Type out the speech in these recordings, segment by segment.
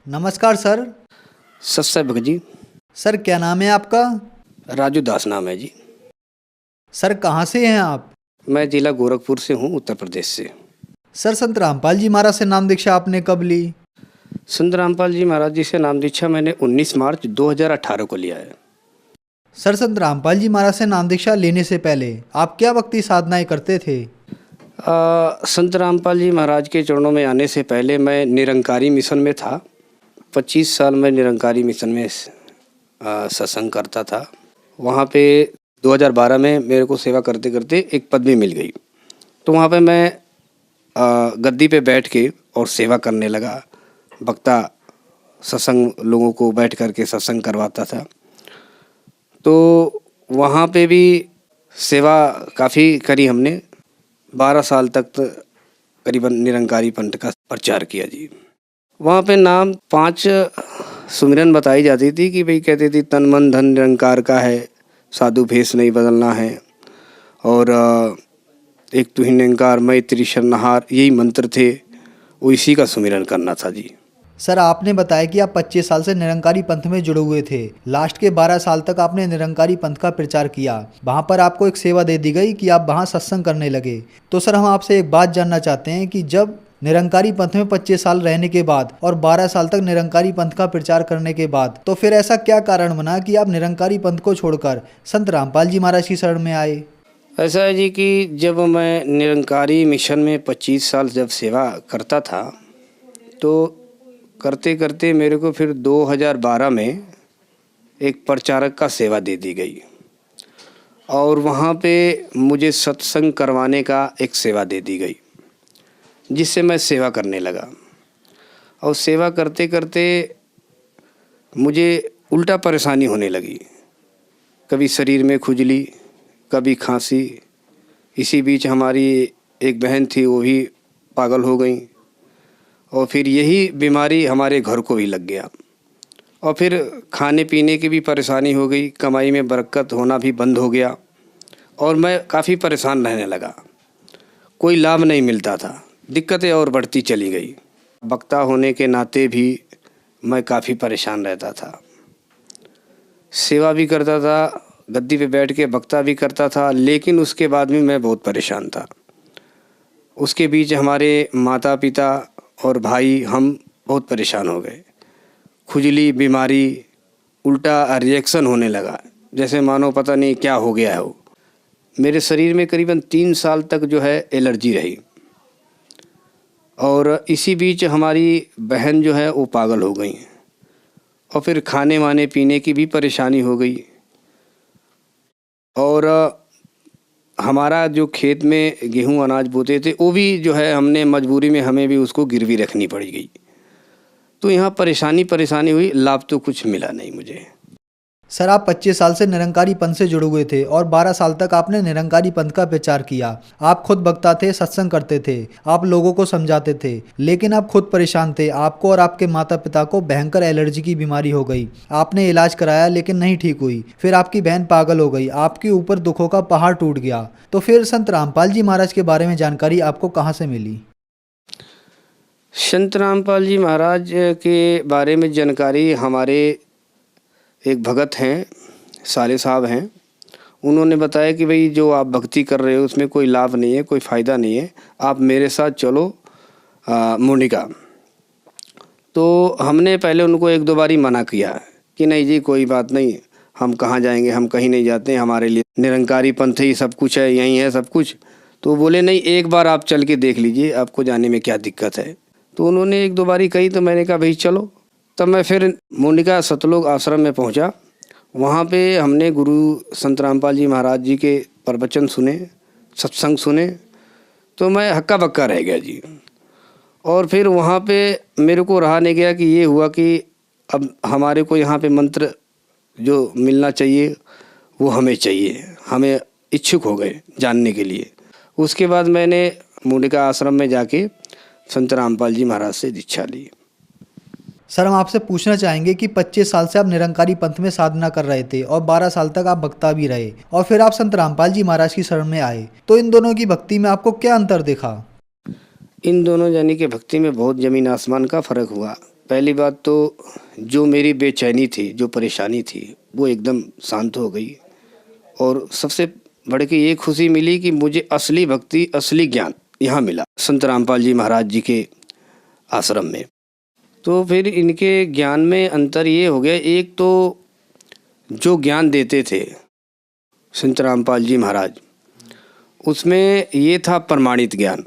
नमस्कार sir. सत्सय Bhagat ji. Sir क्या नाम है आपका? राजू दास नाम है जी। सर कहाँ से हैं आप? मैं जिला गोरखपुर से हूँ, उत्तर प्रदेश से। सर संत रामपाल जी महाराज से नाम दीक्षा आपने कब ली? संत रामपाल जी महाराज जी से नाम दीक्षा मैंने 19 मार्च 2018 को लिया है। सर संत रामपाल जी महाराज से नाम दीक्षा लेने से पहले आप क्या भक्ति साधनाएं करते थे? संत रामपाल जी महाराज के चरणों में आने से पहले मैं निरंकारी मिशन में था। 25 साल मैं निरंकारी मिशन में सत्संग करता था। वहाँ पे 2012 में मेरे को सेवा करते करते एक पदवी मिल गई, तो वहाँ पे मैं गद्दी पे बैठ के और सेवा करने लगा। वक्ता सत्संग लोगों को बैठ कर के सत्संग करवाता था, तो वहाँ पे भी सेवा काफ़ी करी हमने। 12 साल तक तो करीबन निरंकारी पंथ का प्रचार किया जी। वहाँ पे नाम 5 सुमिरन बताई जाती थी कि भाई कहते थी तन मन धन निरंकार का है, साधु भेष नहीं बदलना है, और एक तू ही निरंकार मैं त्रिशरणहार, यही मंत्र थे, वो इसी का सुमिरन करना था जी। सर आपने बताया कि आप 25 साल से निरंकारी पंथ में जुड़े हुए थे। लास्ट के 12 साल तक आपने निरंकारी पंथ का प्रचार किया। वहाँ पर आपको एक सेवा दे दी गई कि आप वहाँ सत्संग करने लगे। तो सर हम आपसे एक बात जानना चाहते हैं कि जब निरंकारी पंथ में 25 साल रहने के बाद और 12 साल तक निरंकारी पंथ का प्रचार करने के बाद, तो फिर ऐसा क्या कारण बना कि आप निरंकारी पंथ को छोड़कर संत रामपाल जी महाराज की शरण में आए? ऐसा है जी कि जब मैं निरंकारी मिशन में 25 साल जब सेवा करता था, तो करते करते मेरे को फिर 2012 में एक प्रचारक का सेवा दे दी गई, और वहाँ पे मुझे सत्संग करवाने का एक सेवा दे दी गई, जिससे मैं सेवा करने लगा। और सेवा करते करते मुझे उल्टा परेशानी होने लगी, कभी शरीर में खुजली, कभी खांसी। इसी बीच हमारी एक बहन थी, वो भी पागल हो गई, और फिर यही बीमारी हमारे घर को भी लग गया। और फिर खाने पीने की भी परेशानी हो गई, कमाई में बरकत होना भी बंद हो गया, और मैं काफ़ी परेशान रहने लगा। कोई लाभ नहीं मिलता था, दिक्कतें और बढ़ती चली गई। वक्ता होने के नाते भी मैं काफ़ी परेशान रहता था। सेवा भी करता था, गद्दी पे बैठ के वक्ता भी करता था, लेकिन उसके बाद भी मैं बहुत परेशान था। उसके बीच हमारे माता पिता और भाई हम बहुत परेशान हो गए। खुजली, बीमारी, उल्टा रिएक्शन होने लगा, जैसे मानो पता नहीं क्या हो गया है। वो मेरे शरीर में करीबन 3 साल तक जो है एलर्जी रही, और इसी बीच हमारी बहन जो है वो पागल हो गई, और फिर खाने वाने पीने की भी परेशानी हो गई। और हमारा जो खेत में गेहूं अनाज बोते थे, वो भी जो है हमने मजबूरी में हमें भी उसको गिरवी रखनी पड़ गई। तो यहाँ परेशानी हुई, लाभ तो कुछ मिला नहीं मुझे। सर आप 25 साल से निरंकारी पंथ से जुड़े हुए थे और 12 साल तक आपने निरंकारी पंथ का प्रचार किया। आप खुद वक्ता थे, सत्संग करते थे, आप लोगों को समझाते थे, लेकिन आप खुद परेशान थे। आपको और आपके माता पिता को भयंकर एलर्जी की बीमारी हो गई। आपने इलाज कराया लेकिन नहीं ठीक हुई। फिर आपकी बहन पागल हो गई, आपके ऊपर दुखों का पहाड़ टूट गया। तो फिर संत रामपाल जी महाराज के बारे में जानकारी आपको कहाँ से मिली? संत रामपाल जी महाराज के बारे में जानकारी हमारे एक भगत हैं, साले साहब हैं, उन्होंने बताया कि भाई जो आप भक्ति कर रहे हो उसमें कोई लाभ नहीं है, कोई फ़ायदा नहीं है, आप मेरे साथ चलो मुनिका। तो हमने पहले उनको 1-2 बारी मना किया कि नहीं जी कोई बात नहीं, हम कहाँ जाएंगे, हम कहीं नहीं जाते हैं, हमारे लिए निरंकारी पंथ ही सब कुछ है, यहीं है सब कुछ। तो बोले नहीं, एक बार आप चल के देख लीजिए, आपको जाने में क्या दिक्कत है। तो उन्होंने 1-2 बारी कही, तो मैंने कहा भाई चलो। तब मैं फिर मोनिका सतलोक आश्रम में पहुंचा। वहाँ पे हमने गुरु संत रामपाल जी महाराज जी के प्रवचन सुने, सत्संग सुने, तो मैं हक्का बक्का रह गया जी। और फिर वहाँ पे मेरे को रहा नहीं गया कि ये हुआ कि अब हमारे को यहाँ पे मंत्र जो मिलना चाहिए वो हमें चाहिए, हमें इच्छुक हो गए जानने के लिए। उसके बाद मैंने मोनिका आश्रम में जाके संत रामपाल जी महाराज से दीक्षा ली। सर हम आपसे पूछना चाहेंगे कि 25 साल से आप निरंकारी पंथ में साधना कर रहे थे और 12 साल तक आप वक्ता भी रहे, और फिर आप संत रामपाल जी महाराज की शरण में आए, तो इन दोनों की भक्ति में आपको क्या अंतर देखा? इन दोनों यानी कि भक्ति में बहुत ज़मीन आसमान का फ़र्क हुआ। पहली बात तो जो मेरी बेचैनी थी, जो परेशानी थी, वो एकदम शांत हो गई। और सबसे बढ़ के ये खुशी मिली कि मुझे असली भक्ति, असली ज्ञान यहाँ मिला संत रामपाल जी महाराज जी के आश्रम में। तो फिर इनके ज्ञान में अंतर ये हो गया, एक तो जो ज्ञान देते थे संत रामपाल जी महाराज, उसमें ये था प्रमाणित ज्ञान,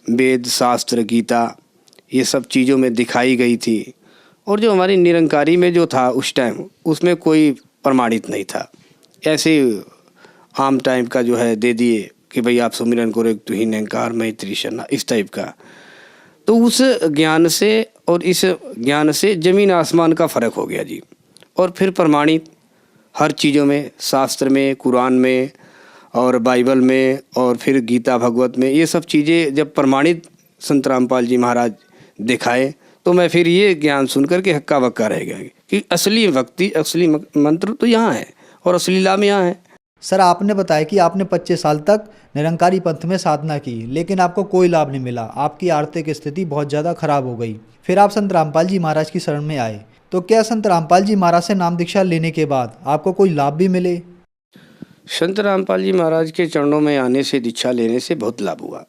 वेद शास्त्र गीता ये सब चीज़ों में दिखाई गई थी। और जो हमारी निरंकारी में जो था उस टाइम, उसमें कोई प्रमाणित नहीं था, ऐसे आम टाइप का जो है दे दिए कि भाई आप सुमिरन करो तू ही निरंकार मैं त्रिशना, इस टाइप का। तो उस ज्ञान से और इस ज्ञान से ज़मीन आसमान का फ़र्क हो गया जी। और फिर प्रमाणित हर चीज़ों में, शास्त्र में, कुरान में और बाइबल में और फिर गीता भगवत में, ये सब चीज़ें जब प्रमाणित संत रामपाल जी महाराज दिखाए तो मैं फिर ये ज्ञान सुन कर के हक्का बक्का रह गया कि असली भक्ति, असली मंत्र तो यहाँ है और असली लाभ यहाँ है। सर, आपने बताया कि आपने 25 साल तक निरंकारी पंथ में साधना की, लेकिन आपको कोई लाभ नहीं मिला। आपकी आर्थिक स्थिति बहुत ज़्यादा खराब हो गई। फिर आप संत रामपाल जी महाराज की शरण में आए। तो क्या संत रामपाल जी महाराज से नाम दीक्षा लेने के बाद आपको कोई लाभ भी मिले? संत रामपाल जी महाराज के चरणों में आने से, दीक्षा लेने से बहुत लाभ हुआ।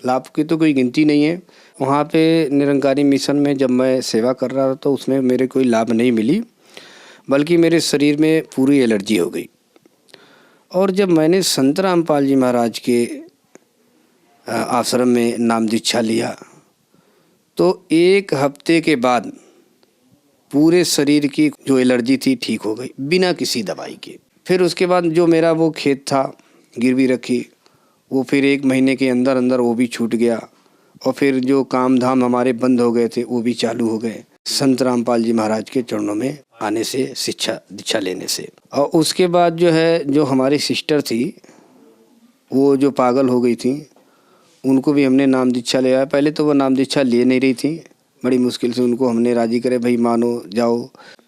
लाभ की तो कोई गिनती नहीं है। वहाँ पे निरंकारी मिशन में जब मैं सेवा कर रहा था तो उसमें मेरे कोई लाभ नहीं मिली, बल्कि मेरे शरीर में पूरी एलर्जी हो गई। और जब मैंने संत रामपाल जी महाराज के आश्रम में नाम दीक्षा लिया तो 1 हफ्ते के बाद पूरे शरीर की जो एलर्जी थी ठीक हो गई बिना किसी दवाई के। फिर उसके बाद जो मेरा वो खेत था गिरवी रखी, वो फिर 1 महीने के अंदर अंदर वो भी छूट गया। और फिर जो काम धाम हमारे बंद हो गए थे वो भी चालू हो गए संत रामपाल जी महाराज के चरणों में आने से, शिक्षा दीक्षा लेने से। और उसके बाद जो है, जो हमारी सिस्टर थी वो जो पागल हो गई थी, उनको भी हमने नाम दीक्षा लिया। पहले तो वो नाम दीक्षा ले नहीं रही थी, बड़ी मुश्किल से उनको हमने राजी करे, भाई मानो जाओ।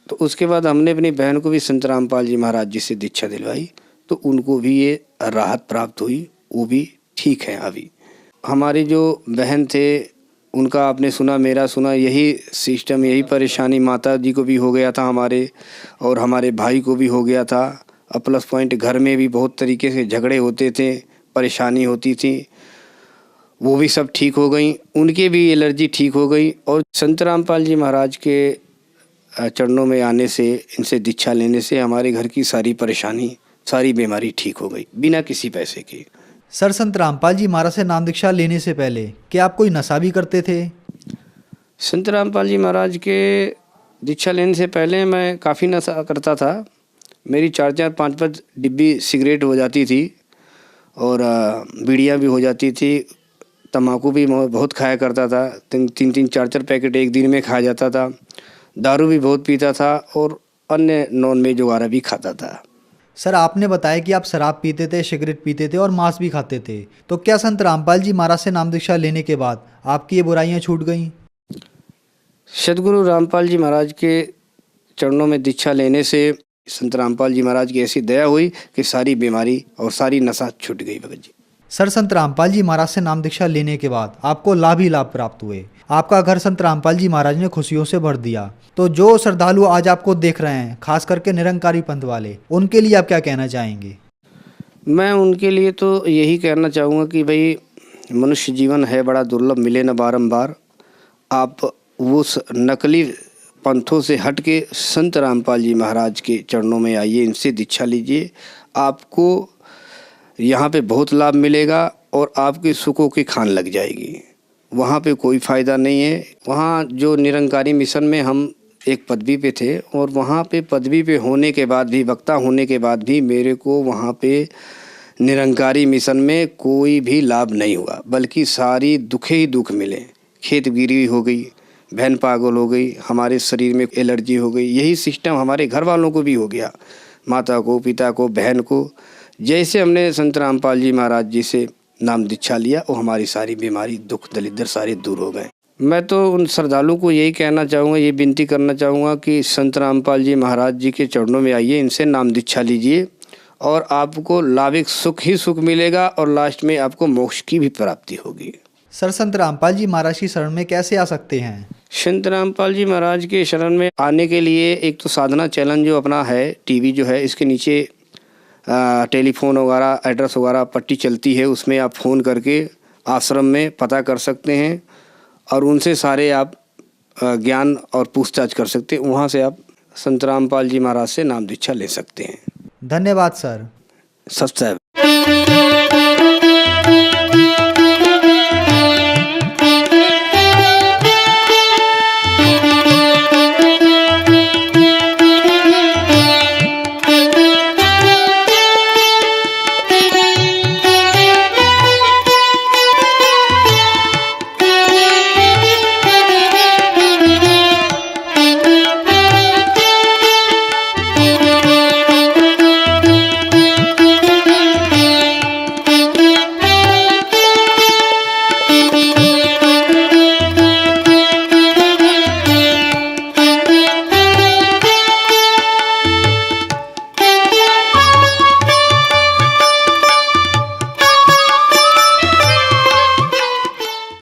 तो उसके बाद हमने अपनी बहन को भी संत रामपाल जी महाराज जी से दीक्षा दिलवाई, तो उनको भी ये राहत प्राप्त हुई, वो भी ठीक है अभी। हमारी जो बहन थे उनका आपने सुना, मेरा सुना, यही सिस्टम, यही परेशानी माता जी को भी हो गया था हमारे, और हमारे भाई को भी हो गया था। और प्लस पॉइंट घर में भी बहुत तरीके से झगड़े होते थे, परेशानी होती थी, वो भी सब ठीक हो गई, उनके भी एलर्जी ठीक हो गई। और संत रामपाल जी महाराज के चरणों में आने से, इनसे दीक्षा लेने से हमारे घर की सारी परेशानी, सारी बीमारी ठीक हो गई बिना किसी पैसे के। सर, संत रामपाल जी महाराज से नाम दीक्षा लेने से पहले क्या आप कोई नशा भी करते थे? संत रामपाल जी महाराज के दीक्षा लेने से पहले मैं काफ़ी नशा करता था। मेरी 4-4, 5-5 डिब्बी सिगरेट हो जाती थी और बीड़ियाँ भी हो जाती थी। तम्बाकू भी बहुत खाया करता था, 3-3, 4-4 पैकेट एक दिन में खा जाता था। दारू भी बहुत पीता था और अन्य नॉन वेज वगैरह भी खाता था। सर, आपने बताया कि आप शराब पीते थे, सिगरेट पीते थे और मांस भी खाते थे। तो क्या संत रामपाल जी महाराज से नाम दीक्षा लेने के बाद आपकी ये बुराइयां छूट गईं? सदगुरु रामपाल जी महाराज के चरणों में दीक्षा लेने से संत रामपाल जी महाराज की ऐसी दया हुई कि सारी बीमारी और सारी नशा छूट गई भगत जी। सर, संत रामपाल जी महाराज से नाम दीक्षा लेने के बाद आपको लाभ ही लाभ प्राप्त हुए। आपका घर संत रामपाल जी महाराज ने खुशियों से भर दिया। तो जो श्रद्धालु आज आपको देख रहे हैं, खास करके निरंकारी पंथ वाले, उनके लिए आप क्या कहना चाहेंगे? मैं उनके लिए तो यही कहना चाहूँगा कि भाई मनुष्य जीवन है बड़ा दुर्लभ, मिले न बारंबार। आप उस नकली पंथों से हट के संत रामपाल जी महाराज के चरणों में आइए, इनसे दीक्षा लीजिए। आपको यहाँ पे बहुत लाभ मिलेगा और आपके सुखों की खान लग जाएगी। वहाँ पे कोई फ़ायदा नहीं है। वहाँ जो निरंकारी मिशन में हम एक पदवी पे थे, और वहाँ पे पदवी पे होने के बाद भी, वक्ता होने के बाद भी मेरे को वहाँ पे निरंकारी मिशन में कोई भी लाभ नहीं हुआ, बल्कि सारी दुखे ही दुख मिले। खेत गिरी हो गई, बहन पागल हो गई, हमारे शरीर में एलर्जी हो गई। यही सिस्टम हमारे घर वालों को भी हो गया, माता को, पिता को, बहन को। जैसे हमने संत रामपाल जी महाराज जी से नाम दीक्षा लिया, वो हमारी सारी बीमारी, दुख दलिद्र सारे दूर हो गए। मैं तो उन श्रद्धालुओं को यही कहना चाहूँगा, ये विनती करना चाहूँगा कि संत रामपाल जी महाराज जी के चरणों में आइए, इनसे नाम दीक्षा लीजिए और आपको लाभिक सुख ही सुख मिलेगा और लास्ट में आपको मोक्ष की भी प्राप्ति होगी। सर संत रामपाल जी महाराज की शरण में कैसे आ सकते हैं? संत रामपाल जी महाराज के शरण में आने के लिए एक तो साधना चैनल जो अपना है, टीवी जो है, इसके नीचे टेलीफोन वगैरह, एड्रेस वगैरह पट्टी चलती है, उसमें आप फ़ोन करके आश्रम में पता कर सकते हैं और उनसे सारे आप ज्ञान और पूछताछ कर सकते हैं। वहाँ से आप संत रामपाल जी महाराज से नाम दीक्षा ले सकते हैं। धन्यवाद सर। सत साहब।